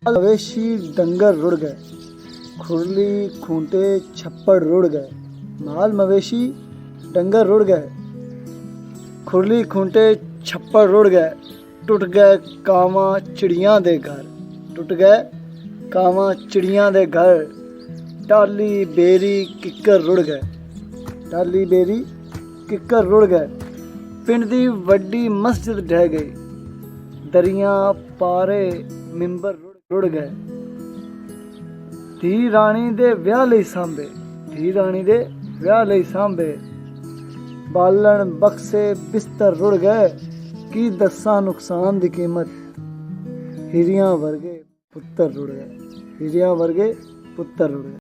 मवेशी डंगर रुड़ गए, खुरली खूंटे छप्पड़ रुड़ गए। माल मवेशी डंगर रुड़ गए, खुरली खूंटे छप्पड़ रुड़ गए। टुट गए कावां चिड़ियां दे घर, टुट गए कावां चिड़ियां दे घर। टाली बेरी किक्कर रुड़ गए, टाली बेरी किक्कर रुड़ गए। पिंड दी वड्डी मस्जिद ढह गई, दरियां पारे मिंबर रुड़ गए। धी राणी दे विआह लई सांभे, धी राणी दे विआह लई सांभे। बालन बक्से बिस्तर रुड़ गए, की दस्सां नुकसान दी कीमत। हीरियां वर्गे पुत्तर रुड़ गए, हीरियां वर्गे पुत्तर रुड़ गए।